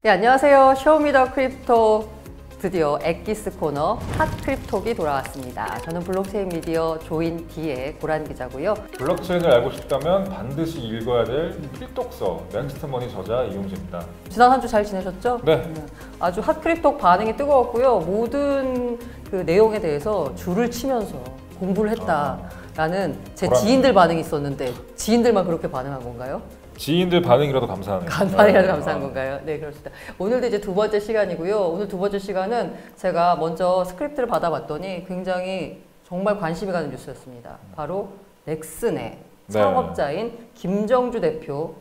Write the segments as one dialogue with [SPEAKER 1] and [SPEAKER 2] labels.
[SPEAKER 1] 네, 안녕하세요. 쇼미더 크립토 드디어 엑기스 코너 핫 크립톡이 돌아왔습니다. 저는 블록체인 미디어 조인 D의 고란 기자고요.
[SPEAKER 2] 블록체인을 알고 싶다면 반드시 읽어야 될 필독서 넥스트머니 저자 이용재입니다.
[SPEAKER 1] 지난 한 주 잘 지내셨죠?
[SPEAKER 2] 네.
[SPEAKER 1] 아주 핫 크립톡 반응이 뜨거웠고요. 모든 그 내용에 대해서 줄을 치면서 공부를 했다라는 제 지인들 반응이 있었는데 지인들만 그렇게 반응한 건가요?
[SPEAKER 2] 지인들 반응이라도 감사하네요.
[SPEAKER 1] 반응이라도 감사한 건가요? 네, 그렇습니다. 오늘도 이제 두 번째 시간이고요. 오늘 두 번째 시간은 제가 먼저 스크립트를 받아봤더니 굉장히 정말 관심이 가는 뉴스였습니다. 바로 넥슨의 창업자인 김정주 대표,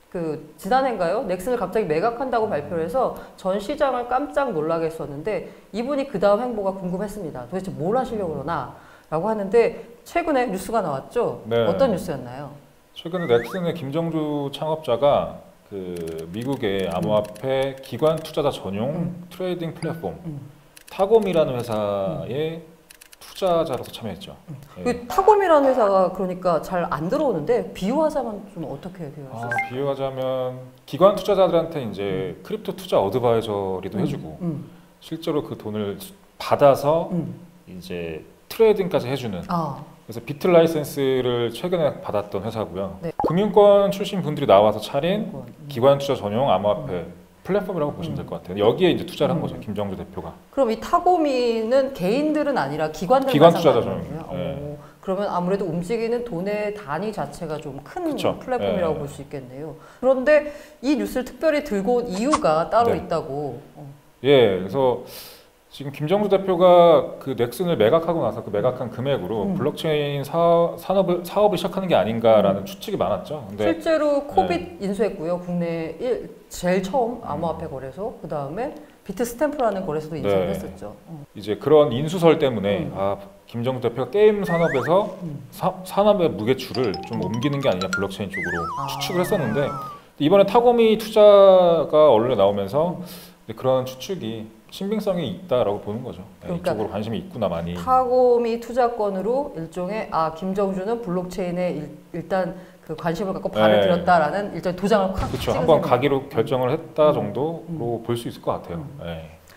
[SPEAKER 1] 그 지난해인가요? 넥슨을 갑자기 매각한다고 발표를 해서 전 시장을 깜짝 놀라게 했었는데 이분이 그 다음 행보가 궁금했습니다. 도대체 뭘 하시려고 그러나? 라고 하는데 최근에 뉴스가 나왔죠?
[SPEAKER 2] 네.
[SPEAKER 1] 어떤 뉴스였나요?
[SPEAKER 2] 최근에 넥슨의 김정주 창업자가 그 미국의 암호화폐 기관 투자자 전용 트레이딩 플랫폼 타곰이라는 회사의 투자자로서 참여했죠.
[SPEAKER 1] 그 타곰이라는 회사가 그러니까 잘 안 들어오는데 비유하자면 좀 어떻게 되어 있어요?
[SPEAKER 2] 비유하자면 기관 투자자들한테 이제 크립토 투자 어드바이저리도 해주고 실제로 그 돈을 받아서 이제 트레이딩까지 해주는. 그래서 비트 라이센스를 최근에 받았던 회사고요. 네. 금융권 출신 분들이 나와서 차린 기관 투자 전용 암호화폐 플랫폼이라고 보시면 될 것 같아요. 여기에 이제 투자를 한 거죠, 김정주 대표가.
[SPEAKER 1] 그럼 이 타고미는 개인들은 아니라 기관들만
[SPEAKER 2] 기관 투자자 전용이에요.
[SPEAKER 1] 네. 그러면 아무래도 움직이는 돈의 단위 자체가 좀 큰 플랫폼이라고 볼 수 있겠네요. 그런데 이 뉴스를 특별히 들고 온 이유가 따로 있다고.
[SPEAKER 2] 예, 그래서 지금 김정주 대표가 그 넥슨을 매각하고 나서 그 매각한 금액으로 블록체인 사업을 시작하는 게 아닌가라는 추측이 많았죠. 근데
[SPEAKER 1] 실제로 코빗 인수했고요. 국내 제일 처음 암호화폐 거래소, 그 다음에 비트 스탬프라는 거래소도 인수를 했었죠.
[SPEAKER 2] 이제 그런 인수설 때문에 김정주 대표가 게임 산업에서 산업의 무게추를 좀 옮기는 게 아니냐 블록체인 쪽으로 추측을 했었는데 이번에 타고미 투자가 언론에 나오면서 그런 추측이 신빙성이 있다라고 보는 거죠. 그러니까 이쪽으로 관심이 있구나 많이.
[SPEAKER 1] 타고미 투자권으로 일종의 김정주는 블록체인에 일단 그 관심을 갖고 발을 들였다라는 일종의 도장을 확
[SPEAKER 2] 그렇죠. 한번 가기로 결정을 했다 정도로 볼 수 있을 것 같아요.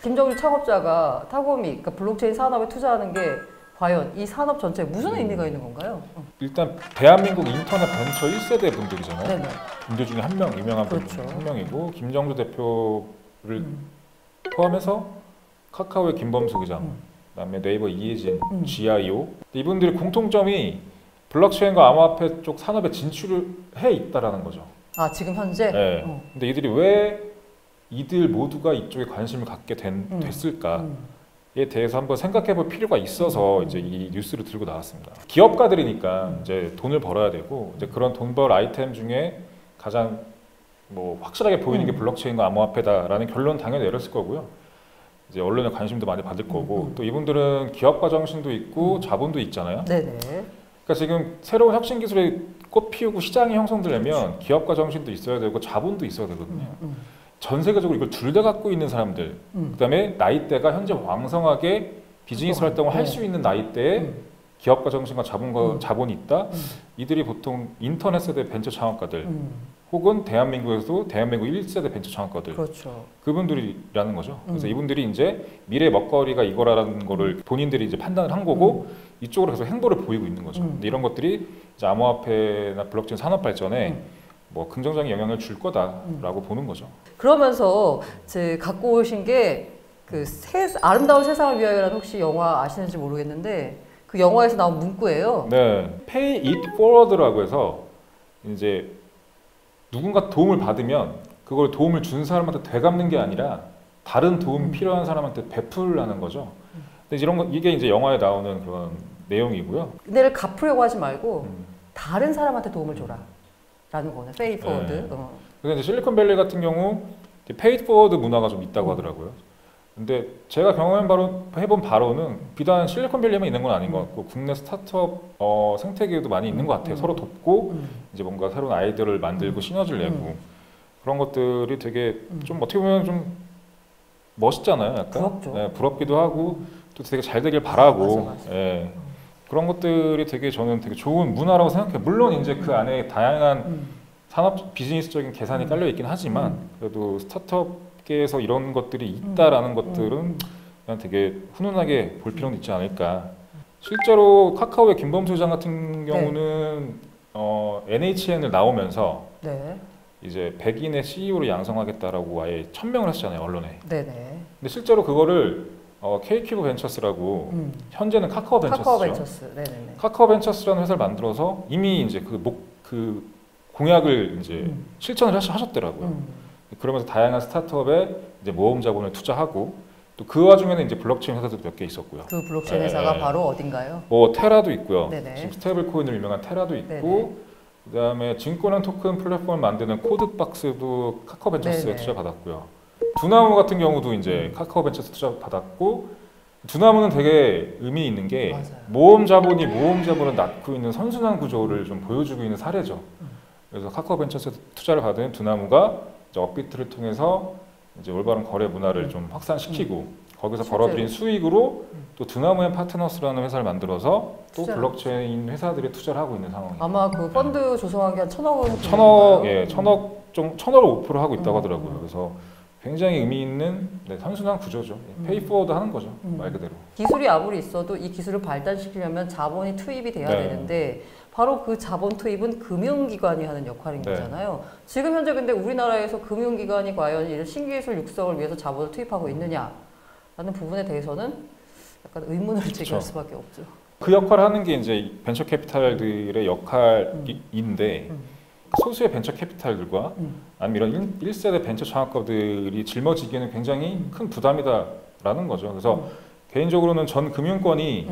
[SPEAKER 1] 김정주 창업자가 타고미, 그러니까 블록체인 산업에 투자하는 게 과연 이 산업 전체에 무슨 의미가 있는 건가요?
[SPEAKER 2] 일단 대한민국 인터넷 벤처 1세대 분들이잖아요.
[SPEAKER 1] 네네.
[SPEAKER 2] 분들 중에 한 명, 유명한 분 한 명이고 김정주 대표를 포함해서 카카오의 김범수 기장, 그다음에 네이버 이혜진, GIO 이분들의 공통점이 블록체인과 암호화폐 쪽 산업에 진출을 해 있다라는 거죠.
[SPEAKER 1] 지금 현재?
[SPEAKER 2] 네. 근데 이들이 왜 이들 모두가 이쪽에 관심을 갖게 됐을까에 대해서 한번 생각해 볼 필요가 있어서 이제 이 뉴스를 들고 나왔습니다. 기업가들이니까 이제 돈을 벌어야 되고 이제 그런 돈 벌 아이템 중에 가장 확실하게 보이는 게 블록체인과 암호화폐다라는 결론 당연히 내렸을 거고요. 이제 언론의 관심도 많이 받을 거고 또 이분들은 기업가 정신도 있고 자본도 있잖아요.
[SPEAKER 1] 네네.
[SPEAKER 2] 그러니까 지금 새로운 혁신 기술이 꽃 피우고 시장이 형성되려면 기업가 정신도 있어야 되고 자본도 있어야 되거든요. 전 세계적으로 이걸 둘 다 갖고 있는 사람들, 그다음에 나이대가 현재 왕성하게 비즈니스 활동을 할 수 있는 나이대에 기업가 정신과 자본이 있다. 이들이 보통 인터넷 세대 벤처 창업가들. 혹은 대한민국에서도 대한민국 1세대 벤처 창업가들 그분들이라는 거죠. 그래서 이분들이 이제 미래 먹거리가 이거라는 거를 본인들이 이제 판단을 한 거고 이쪽으로 계속 행보를 보이고 있는 거죠. 근데 이런 것들이 이제 암호화폐나 블록체인 산업 발전에 긍정적인 영향을 줄 거다라고 보는 거죠.
[SPEAKER 1] 그러면서 갖고 오신 게 그 아름다운 세상을 위하여라는 혹시 영화 아시는지 모르겠는데 그 영화에서 나온 문구예요.
[SPEAKER 2] 네, Pay it forward라고 해서 이제 누군가 도움을 받으면 그걸 도움을 준 사람한테 되갚는 게 아니라 다른 도움이 필요한 사람한테 베풀라는 거죠. 근데 이게 이제 영화에 나오는 그런 내용이고요.
[SPEAKER 1] 내를 갚으려고 하지 말고 다른 사람한테 도움을 줘라라는 거네. Pay forward.
[SPEAKER 2] 그래서 이제 실리콘밸리 같은 경우 Pay it forward 문화가 좀 있다고 하더라고요. 근데 제가 해본 바로는 비단 실리콘밸리에만 있는 건 아닌 것 같고 국내 스타트업 생태계에도 많이 있는 것 같아요. 서로 돕고 이제 뭔가 새로운 아이디어를 만들고 시너지를 내고 그런 것들이 되게 좀 어떻게 보면 좀 멋있잖아요. 약간
[SPEAKER 1] 부럽죠.
[SPEAKER 2] 부럽기도 하고 또 되게 잘 되길 바라고
[SPEAKER 1] 맞아.
[SPEAKER 2] 그런 것들이 저는 되게 좋은 문화라고 생각해요. 물론 이제 그 안에 다양한 산업 비즈니스적인 계산이 깔려 있긴 하지만 그래도 스타트업 업계에서 이런 것들이 있다라는 것들은 그냥 되게 훈훈하게 볼 필요는 있지 않을까. 실제로 카카오의 김범수 회장 같은 경우는 NHN을 나오면서
[SPEAKER 1] 네.
[SPEAKER 2] 이제 백인의 CEO를 양성하겠다라고 아예 천명을 했잖아요, 언론에.
[SPEAKER 1] 네네.
[SPEAKER 2] 근데 실제로 그거를 K큐브 벤처스라고 현재는 카카오 벤처스죠.
[SPEAKER 1] 카카오 벤처스. 네네네.
[SPEAKER 2] 카카오 벤처스라는 회사를 만들어서 이미 이제 그 공약을 이제 실천을 하셨더라고요. 그러면서 다양한 스타트업에 이제 모험 자본을 투자하고 또 그 와중에는 이제 블록체인 회사들도 몇 개 있었고요.
[SPEAKER 1] 그 블록체인 회사가 바로 어딘가요?
[SPEAKER 2] 뭐 테라도 있고요.
[SPEAKER 1] 네네.
[SPEAKER 2] 지금 스테이블 코인으로 유명한 테라도 있고
[SPEAKER 1] 네네.
[SPEAKER 2] 그다음에 증권형 토큰 플랫폼을 만드는 코드박스도 카카오 벤처스에
[SPEAKER 1] 네네.
[SPEAKER 2] 투자 받았고요. 두나무 같은 경우도 이제 카카오 벤처스 투자 받았고 두나무는 되게 의미 있는 게
[SPEAKER 1] 맞아요.
[SPEAKER 2] 모험 자본이 모험 자본을 낳고 있는 선순환 구조를 좀 보여주고 있는 사례죠. 그래서 카카오 벤처스 투자를 받은 두나무가 이제 업비트를 통해서 이제 올바른 거래 문화를 좀 확산시키고 거기서
[SPEAKER 1] 실제로.
[SPEAKER 2] 벌어들인 수익으로 또 두나무앤 파트너스라는 회사를 만들어서 또
[SPEAKER 1] 투자를
[SPEAKER 2] 블록체인 회사들이 투자를 하고 있는 상황이에요.
[SPEAKER 1] 아마 그 펀드 조성한 게 한 1,000억 원.
[SPEAKER 2] 천억을 목표로 하고 있다고 하더라고요. 그래서 굉장히 의미 있는 선순환 구조죠. 페이포워드 하는 거죠. 말 그대로.
[SPEAKER 1] 기술이 아무리 있어도 이 기술을 발달시키려면 자본이 투입이 돼야
[SPEAKER 2] 네.
[SPEAKER 1] 되는데 바로 그 자본 투입은 금융기관이 하는 역할인
[SPEAKER 2] 네.
[SPEAKER 1] 거잖아요. 지금 현재 근데 우리나라에서 금융기관이 과연 이런 신기술 육성을 위해서 자본을 투입하고 있느냐라는 부분에 대해서는 약간 의문을 제기할 수밖에 없죠.
[SPEAKER 2] 그 역할을 하는 게 이제 벤처 캐피탈들의 역할인데 소수의 벤처 캐피탈들과 아니면 이런 1세대 벤처 창업가들이 짊어지기에는 굉장히 큰 부담이다라는 거죠. 그래서 개인적으로는 전 금융권이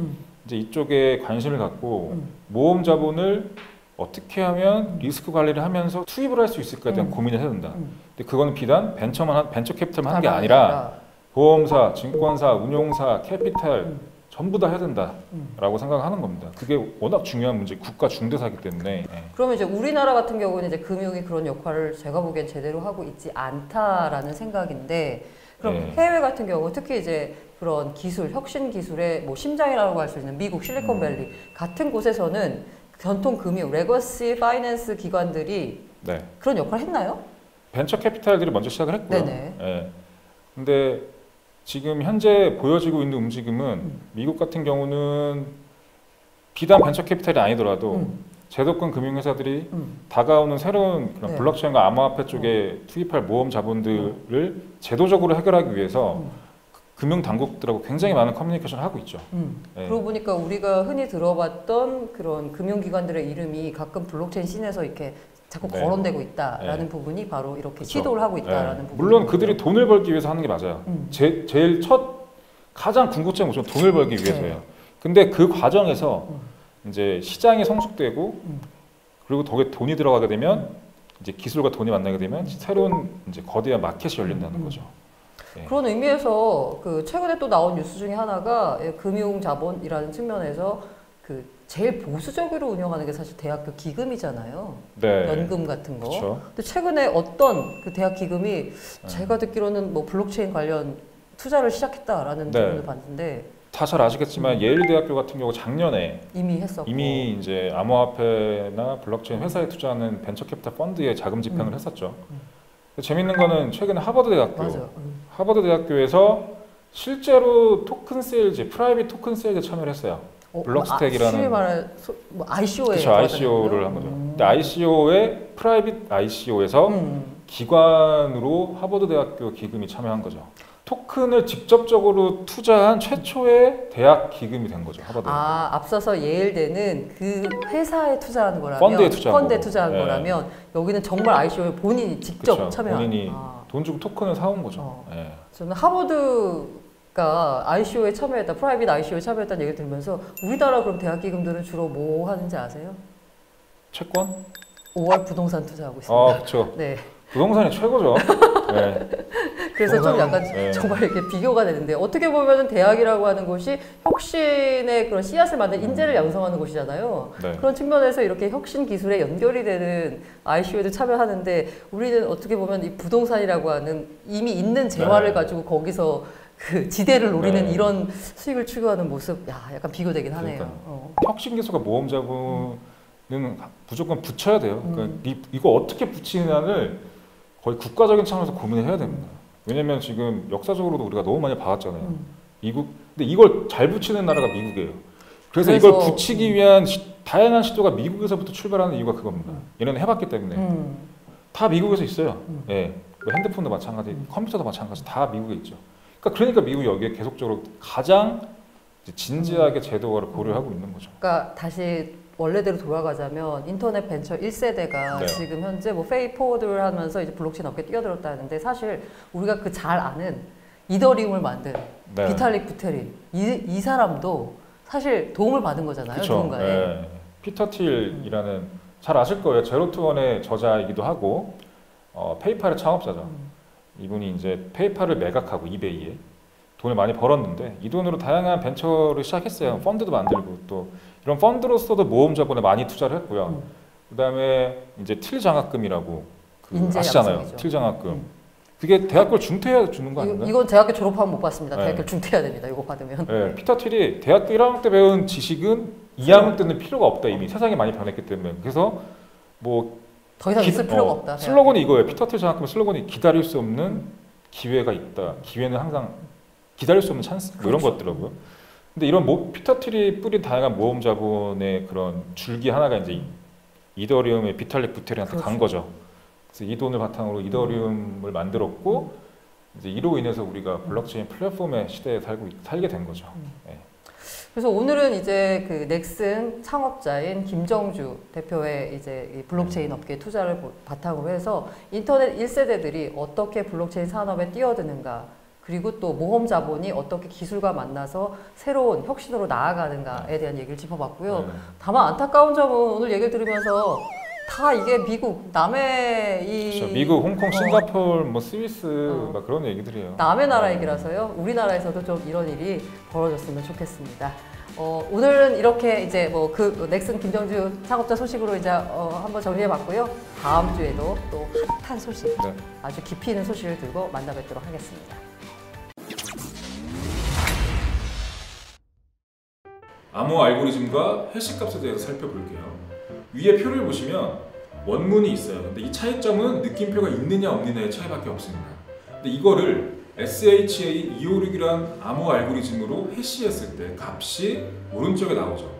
[SPEAKER 2] 이제 이쪽에 관심을 갖고 모험 자본을 어떻게 하면 리스크 관리를 하면서 투입을 할 수 있을까에 대한 고민을 해야 된다. 근데 그거는 비단 벤처 캐피탈만 하는 게 아니라 보험사, 증권사, 운용사, 캐피탈 전부 다 해야 된다라고 생각하는 겁니다. 그게 워낙 중요한 문제, 국가 중대사기 때문에.
[SPEAKER 1] 그러면 이제 우리나라 같은 경우는 이제 금융이 그런 역할을 제가 보기엔 제대로 하고 있지 않다라는 생각인데, 그럼 해외 같은 경우 특히 이제 그런 기술, 혁신 기술의 뭐 심장이라고 할 수 있는 미국 실리콘밸리 같은 곳에서는 전통 금융, 레거시 파이낸스 기관들이 그런 역할을 했나요?
[SPEAKER 2] 벤처 캐피탈들이 먼저 시작을 했고요.
[SPEAKER 1] 네네.
[SPEAKER 2] 근데 지금 현재 보여지고 있는 움직임은 미국 같은 경우는 비단 벤처 캐피탈이 아니더라도 제도권 금융회사들이 다가오는 새로운 그런 블록체인과 암호화폐 쪽에 투입할 모험 자본들을 제도적으로 해결하기 위해서 금융 당국들하고 굉장히 많은 커뮤니케이션을 하고 있죠.
[SPEAKER 1] 그러고 보니까 우리가 흔히 들어봤던 그런 금융기관들의 이름이 가끔 블록체인 씬에서 이렇게 자꾸 거론되고 있다라는 부분이 바로 이렇게 시도를 하고 있다라는 부분.
[SPEAKER 2] 물론 그들이 돈을 벌기 위해서 하는 게 맞아요. 제일 가장 궁극적인 목표는 돈을 벌기 위해서예요. 근데 그 과정에서 이제 시장이 성숙되고 그리고 거기에 돈이 들어가게 되면 이제 기술과 돈이 만나게 되면 새로운 이제 거대한 마켓이 열린다는 거죠.
[SPEAKER 1] 그런 의미에서 그 최근에 또 나온 뉴스 중에 하나가 금융자본이라는 측면에서 그 제일 보수적으로 운영하는 게 사실 대학교 기금이잖아요. 연금 같은 거.
[SPEAKER 2] 그쵸.
[SPEAKER 1] 근데 최근에 어떤 그 대학 기금이 제가 듣기로는 뭐 블록체인 관련 투자를 시작했다라는 부분을 봤는데,
[SPEAKER 2] 다 잘 아시겠지만 예일대학교 같은 경우 작년에
[SPEAKER 1] 이미 했었고
[SPEAKER 2] 이미 이제 암호화폐나 블록체인 회사에 투자하는 벤처 캐피탈 펀드에 자금 집행을 했었죠. 재밌는 거는 최근에 하버드 대학교에서 실제로 토큰 세일즈, 프라이빗 토큰 세일즈에 참여를 했어요. 블록스택이라는
[SPEAKER 1] 쉽게 말해 ICO에
[SPEAKER 2] 그렇죠, ICO를 한 거죠. 근데 ICO의 프라이빗 ICO에서 기관으로 하버드 대학교 기금이 참여한 거죠. 토큰을 직접적으로 투자한 최초의 대학 기금이 된 거죠. 하버드.
[SPEAKER 1] 앞서서 예일대는 그 회사에 투자하는 거라면,
[SPEAKER 2] 펀드에 투자한
[SPEAKER 1] 거라면 여기는 정말 ICO에 본인이 직접 참여한.
[SPEAKER 2] 본인이 돈 주고 토큰을 사온 거죠.
[SPEAKER 1] 저는 하버드가 ICO에 참여했다, 프라이빗 ICO에 참여했다는 얘기를 들으면서 우리나라 그럼 대학 기금들은 주로 뭐 하는지 아세요?
[SPEAKER 2] 채권?
[SPEAKER 1] 5월 부동산 투자하고 있습니다.
[SPEAKER 2] 그렇죠.
[SPEAKER 1] 네.
[SPEAKER 2] 부동산이 최고죠.
[SPEAKER 1] 그래서 좀 약간 정말 이렇게 비교가 되는데, 어떻게 보면은 대학이라고 하는 곳이 혁신의 그런 씨앗을 만든 인재를 양성하는 곳이잖아요. 그런 측면에서 이렇게 혁신 기술에 연결이 되는 ICO에도 참여하는데, 우리는 어떻게 보면 이 부동산이라고 하는 이미 있는 재화를 가지고 거기서 그 지대를 노리는 이런 수익을 추구하는 모습, 약간 비교되긴 하네요.
[SPEAKER 2] 혁신 기술과 모험 자본은 무조건 붙여야 돼요. 그러니까 이거 어떻게 붙이느냐를 거의 국가적인 차원에서 고민을 해야 됩니다. 왜냐면 지금 역사적으로도 우리가 너무 많이 봐왔잖아요. 미국. 근데 이걸 잘 붙이는 나라가 미국이에요. 그래서 이걸 붙이기 위한 다양한 시도가 미국에서부터 출발하는 이유가 그겁니다. 얘네는 해봤기 때문에. 다 미국에서 있어요. 예. 뭐 핸드폰도 마찬가지, 컴퓨터도 마찬가지, 다 미국에 있죠. 그러니까 미국이 여기에 계속적으로 가장 진지하게 제도화를 고려하고 있는 거죠.
[SPEAKER 1] 그러니까 다시 원래대로 돌아가자면 인터넷 벤처 1세대가
[SPEAKER 2] 네.
[SPEAKER 1] 지금 현재 뭐 페이포워드를 하면서 이제 블록체인 업계에 뛰어들었다는데 사실 우리가 그 잘 아는 이더리움을 만든
[SPEAKER 2] 네.
[SPEAKER 1] 비탈릭 부테린 이 사람도 사실 도움을 받은 거잖아요.
[SPEAKER 2] 그쵸.
[SPEAKER 1] 누군가에.
[SPEAKER 2] 네. 피터 틸이라는 잘 아실 거예요. 제로투원의 저자이기도 하고 페이팔의 창업자죠. 이분이 이제 페이팔을 매각하고 이베이에 돈을 많이 벌었는데 이 돈으로 다양한 벤처를 시작했어요. 펀드도 만들고 또 이런 펀드로서도 모험 자본에 많이 투자를 했고요. 그다음에 이제 틸 장학금이라고 아시잖아요.
[SPEAKER 1] 양성이죠.
[SPEAKER 2] 틸 장학금. 그게 대학교를 중퇴해야 주는 거 아닌가요?
[SPEAKER 1] 이건 대학교 졸업하면 못 받습니다.
[SPEAKER 2] 네.
[SPEAKER 1] 대학교 중퇴해야 됩니다. 이거 받으면.
[SPEAKER 2] 네, 피터 틸이 대학교 1학년 때 배운 지식은 2학년 때는 필요가 없다. 이미 세상이 많이 변했기 때문에. 그래서 뭐
[SPEAKER 1] 더 이상 있을 필요가 없다.
[SPEAKER 2] 슬로건이 이거예요. 피터 틸 장학금 슬로건이 기다릴 수 없는 기회가 있다. 기회는 항상 기다릴 수 없는 찬스 뭐 이런
[SPEAKER 1] 그렇죠.
[SPEAKER 2] 것더라고요. 근데 이런 피터 틸이 뿌린 다양한 모험 자본의 그런 줄기 하나가 이제 이더리움의 비탈릭 부테린한테
[SPEAKER 1] 그렇죠.
[SPEAKER 2] 간 거죠. 그래서 이 돈을 바탕으로 이더리움을 만들었고 이제 이로 인해서 우리가 블록체인 플랫폼의 시대에 살게 된 거죠. 네.
[SPEAKER 1] 그래서 오늘은 이제 그 넥슨 창업자인 김정주 대표의 이제 이 블록체인 업계에 투자를 바탕으로 해서 인터넷 1세대들이 어떻게 블록체인 산업에 뛰어드는가, 그리고 또 모험 자본이 어떻게 기술과 만나서 새로운 혁신으로 나아가는가에 대한 얘기를 짚어봤고요. 다만 안타까운 점은 오늘 얘기를 들으면서 다 이게 미국, 남의 이
[SPEAKER 2] 그렇죠. 미국, 홍콩, 싱가포르, 뭐 스위스 막 그런 얘기들이에요.
[SPEAKER 1] 남의 나라 얘기라서요. 우리나라에서도 좀 이런 일이 벌어졌으면 좋겠습니다. 오늘은 이렇게 이제 뭐 그 넥슨 김정주 창업자 소식으로 이제 한번 정리해봤고요. 다음 주에도 또 핫한 소식,
[SPEAKER 2] 네.
[SPEAKER 1] 아주 깊이 있는 소식을 들고 만나 뵙도록 하겠습니다.
[SPEAKER 2] 암호 알고리즘과 해시값에 대해서 살펴볼게요. 위에 표를 보시면 원문이 있어요. 근데 이 차이점은 느낌표가 있느냐 없느냐의 차이밖에 없습니다. 근데 이거를 SHA-256이란 암호 알고리즘으로 해시했을 때 값이 오른쪽에 나오죠.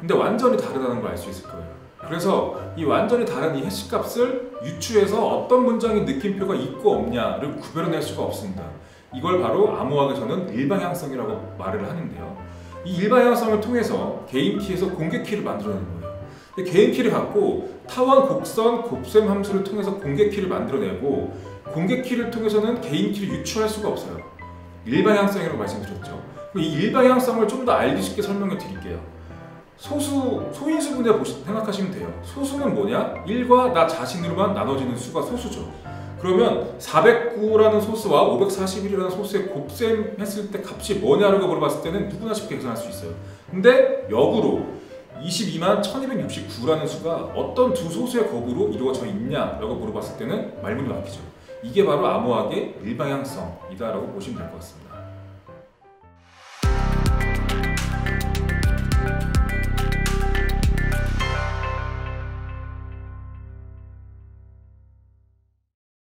[SPEAKER 2] 근데 완전히 다르다는 걸 알 수 있을 거예요. 그래서 이 완전히 다른 이 해시 값을 유추해서 어떤 문장이 느낌표가 있고 없냐를 구별해낼 수가 없습니다. 이걸 바로 암호학에서는 일방향성이라고 말을 하는데요. 이 일방향성을 통해서 개인 키에서 공개 키를 만들어내는 거예요. 근데 개인 키를 갖고 타원, 곡선, 곱셈 함수를 통해서 공개 키를 만들어내고 공개 키를 통해서는 개인 키를 유추할 수가 없어요. 일방향성이라고 말씀드렸죠. 이 일방향성을 좀 더 알기 쉽게 설명해 드릴게요. 소인수분해 생각하시면 돼요. 소수는 뭐냐? 1과 나 자신으로만 나눠지는 수가 소수죠. 그러면 409라는 소수와 541이라는 소수의 곱셈 했을 때 값이 뭐냐라고 물어봤을 때는 누구나 쉽게 계산할 수 있어요. 근데 역으로 22만 1269라는 수가 어떤 두 소수의 곱으로 이루어져 있냐라고 물어봤을 때는 말문이 막히죠. 이게 바로 암호학의 일방향성이다라고 보시면 될 것 같습니다.